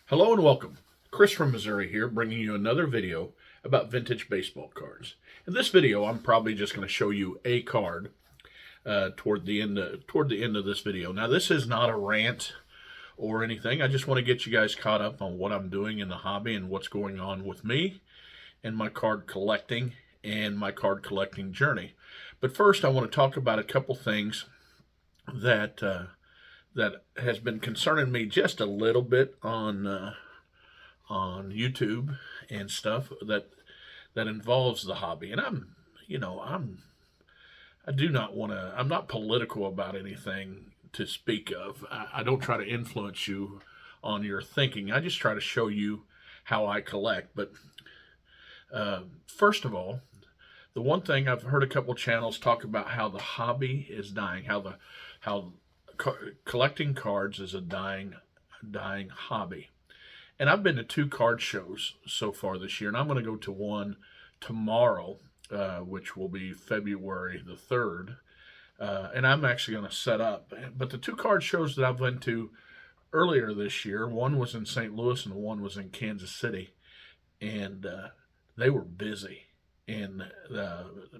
Hello and welcome. Chris from Missouri here, bringing you another video about vintage baseball cards. In this video, I'm probably just going to show you a card toward the end of this video. Now, this is not a rant or anything. I just want to get you guys caught up on what I'm doing in the hobby and what's going on with me and my card collecting and my card collecting journey. But first, I want to talk about a couple things that that has been concerning me just a little bit on YouTube and stuff that involves the hobby. And I do not want to. I'm not political about anything to speak of. I don't try to influence you on your thinking. I just try to show you how I collect. But first of all, the one thing I've heard a couple channels talk about how the hobby is dying, how collecting cards is a dying hobby. And I've been to two card shows so far this year, and I'm going to go to one tomorrow, which will be February the 3rd. And I'm actually going to set up. But the two card shows that I've been to earlier this year, one was in St. Louis and one was in Kansas City. And they were busy. And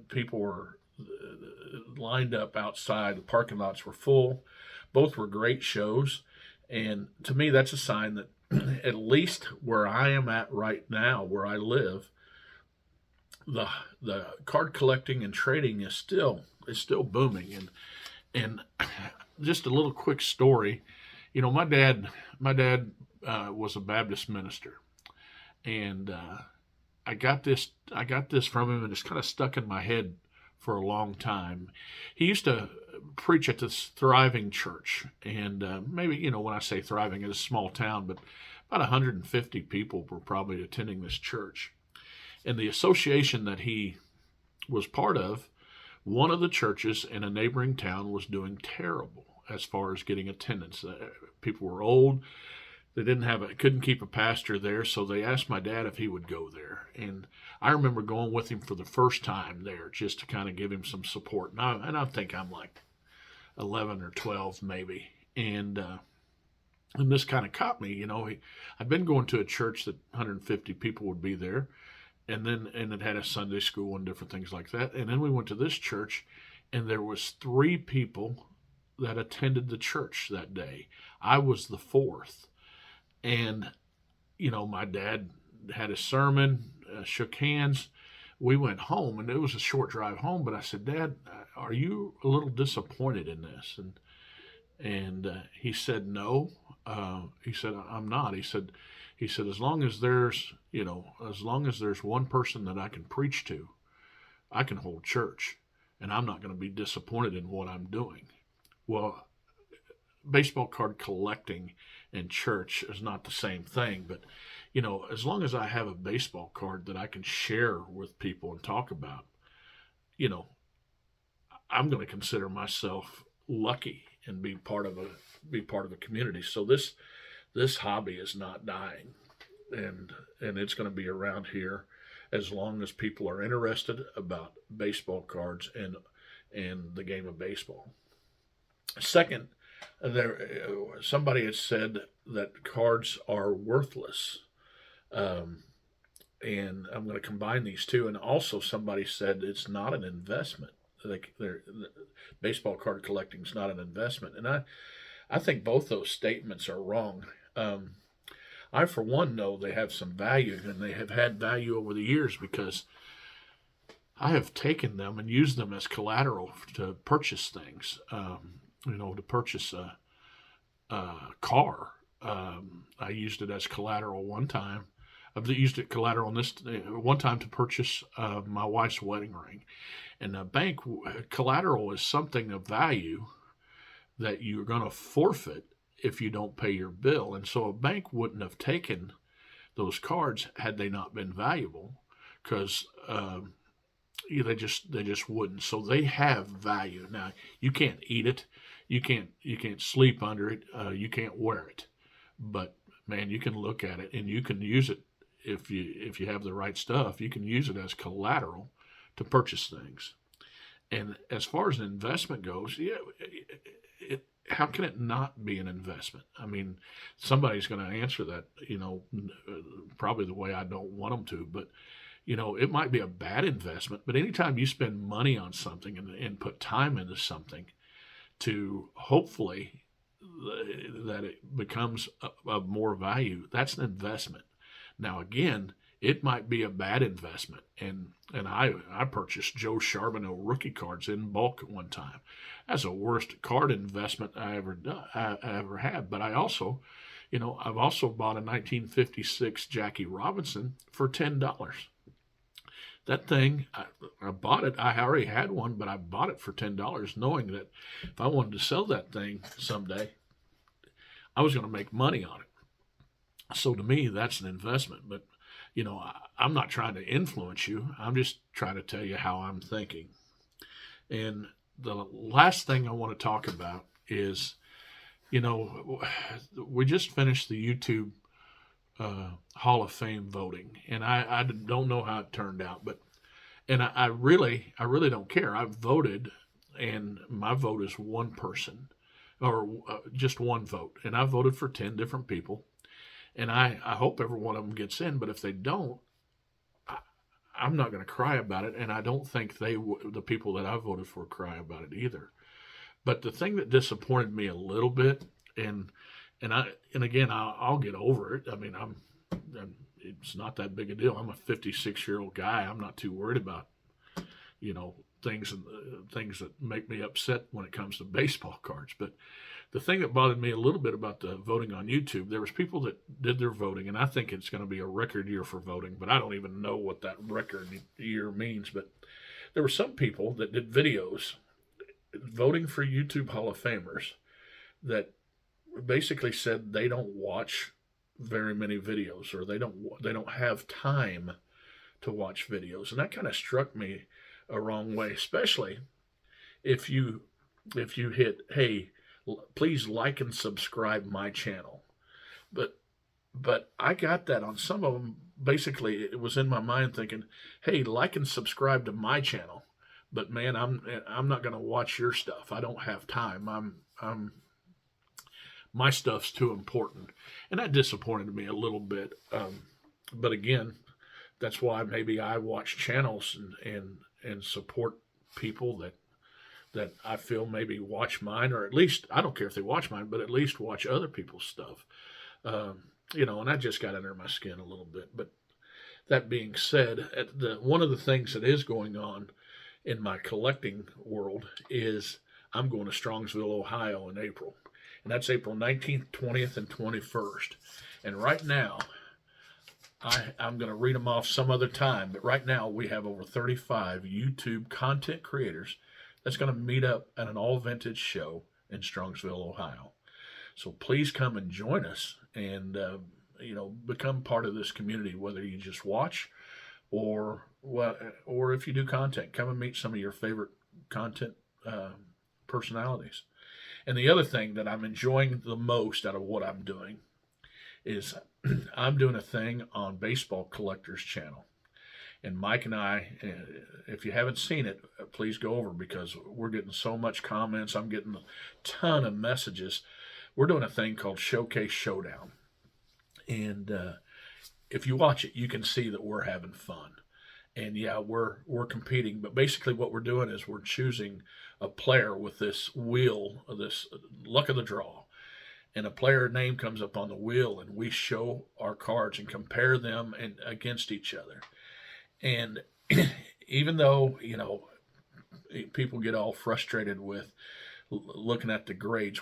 people were lined up outside. The parking lots were full. Both were great shows. And to me, that's a sign that at least where I am at right now, where I live, the card collecting and trading is still booming. And just a little quick story. You know, my dad was a Baptist minister, and I got this from him, and it's kind of stuck in my head for a long time. He used to preach at this thriving church, and maybe, when I say thriving, it's a small town, but about 150 people were probably attending this church. And the association that he was part of, one of the churches in a neighboring town was doing terrible as far as getting attendance. People were old. They couldn't keep a pastor there, so they asked my dad if he would go there. And I remember going with him for the first time there just to kind of give him some support. And I think I'm like 11 or 12 maybe. And this kind of caught me. I'd been going to a church that 150 people would be there, and it had a Sunday school and different things like that. And then we went to this church, and there was 3 people that attended the church that day. I was the 4th. And, my dad had a sermon, shook hands. We went home, and it was a short drive home. But I said, Dad, are you a little disappointed in this? And he said, no. He said, I'm not. He said, as long as there's one person that I can preach to, I can hold church, and I'm not going to be disappointed in what I'm doing. Well, baseball card collecting and church is not the same thing, but as long as I have a baseball card that I can share with people and talk about, I'm going to consider myself lucky and be part of a community. So this hobby is not dying, and it's going to be around here as long as people are interested about baseball cards and the game of baseball. Second, somebody has said that cards are worthless, and I'm going to combine these two. And also, somebody said it's not an investment. Baseball card collecting is not an investment, and I think both those statements are wrong. I, for one, know they have some value, and they have had value over the years because I have taken them and used them as collateral to purchase things. To purchase a car. I used it as collateral one time. I've used it collateral on this one time to purchase my wife's wedding ring. And a bank collateral is something of value that you're going to forfeit if you don't pay your bill. And so a bank wouldn't have taken those cards had they not been valuable, because they just wouldn't. So they have value. Now, you can't eat it, you can't sleep under it, you can't wear it, but man, you can look at it and you can use it if you have the right stuff. You can use it as collateral to purchase things. And as far as an investment goes, yeah, how can it not be an investment? I mean, somebody's going to answer that, probably the way I don't want them to, but it might be a bad investment, but anytime you spend money on something and put time into something to hopefully that it becomes of more value, that's an investment. Now, again, it might be a bad investment, and I purchased Joe Charbonneau rookie cards in bulk at one time. That's the worst card investment I ever had. But I've also bought a 1956 Jackie Robinson for $10. That thing, I bought it. I already had one, but I bought it for $10, knowing that if I wanted to sell that thing someday, I was going to make money on it. So to me, that's an investment. But I'm not trying to influence you. I'm just trying to tell you how I'm thinking. And the last thing I want to talk about is, we just finished the YouTube Hall of Fame voting, and I don't know how it turned out, but I really don't care. I voted, and my vote is one person, or just one vote, and I voted for 10 different people, and I hope every one of them gets in. But if they don't, I'm not going to cry about it, and I don't think the people that I voted for, cry about it either. But the thing that disappointed me a little bit, and again, I'll get over it. I mean, it's not that big a deal. I'm a 56-year-old guy. I'm not too worried about things that make me upset when it comes to baseball cards. But the thing that bothered me a little bit about the voting on YouTube, there was people that did their voting, and I think it's going to be a record year for voting, but I don't even know what that record year means. But there were some people that did videos voting for YouTube Hall of Famers that basically said they don't watch very many videos, or they don't have time to watch videos, and that kind of struck me a wrong way, especially if you hit, hey, please like and subscribe my channel. But I got that on some of them. Basically, it was in my mind thinking, hey, like and subscribe to my channel, but man, I'm not going to watch your stuff. I don't have time. I'm my stuff's too important, and that disappointed me a little bit. But again, that's why maybe I watch channels and support people that I feel maybe watch mine, or at least, I don't care if they watch mine, but at least watch other people's stuff. And I just got under my skin a little bit. But that being said, one of the things that is going on in my collecting world is I'm going to Strongsville, Ohio in April. And that's April 19th, 20th, and 21st. And right now, I'm going to read them off some other time, but right now we have over 35 YouTube content creators that's going to meet up at an all vintage show in Strongsville, Ohio. So please come and join us and become part of this community, whether you just watch or if you do content, come and meet some of your favorite content personalities. And the other thing that I'm enjoying the most out of what I'm doing is I'm doing a thing on Baseball Collectors Channel. And Mike and I, if you haven't seen it, please go over, because we're getting so much comments. I'm getting a ton of messages. We're doing a thing called Showcase Showdown. And if you watch it, you can see that we're having fun. And yeah, we're competing, but basically what we're doing is we're choosing a player with this wheel, this luck of the draw, and a player name comes up on the wheel, and we show our cards and compare them and against each other. And even though people get all frustrated with looking at the grades,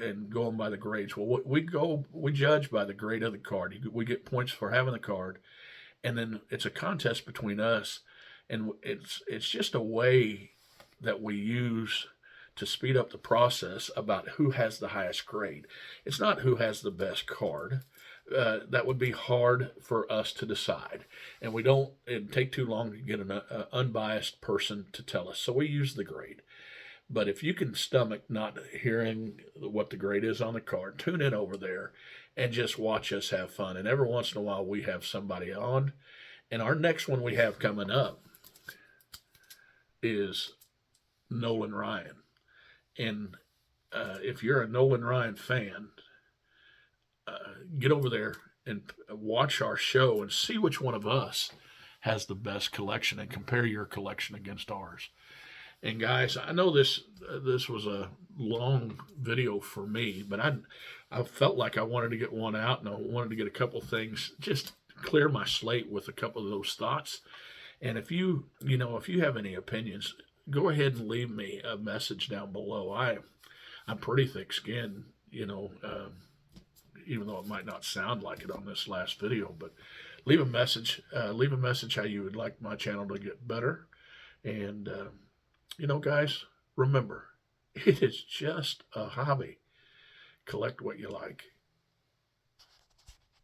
and going by the grades, we judge by the grade of the card. We get points for having the card. And then it's a contest between us, and it's just a way that we use to speed up the process about who has the highest grade. It's not who has the best card. That would be hard for us to decide, and it'd take too long to get an unbiased person to tell us. So we use the grade. But if you can stomach not hearing what the grade is on the card, tune in over there and just watch us have fun. And every once in a while we have somebody on. And our next one we have coming up is Nolan Ryan. And if you're a Nolan Ryan fan, get over there and watch our show and see which one of us has the best collection and compare your collection against ours. And guys, I know this was a long video for me, but I felt like I wanted to get one out, and I wanted to get a couple things, just clear my slate with a couple of those thoughts. And if you have any opinions, go ahead and leave me a message down below. I'm pretty thick skinned, even though it might not sound like it on this last video. But leave a message. Leave a message how you would like my channel to get better. And guys, remember, it is just a hobby. Collect what you like.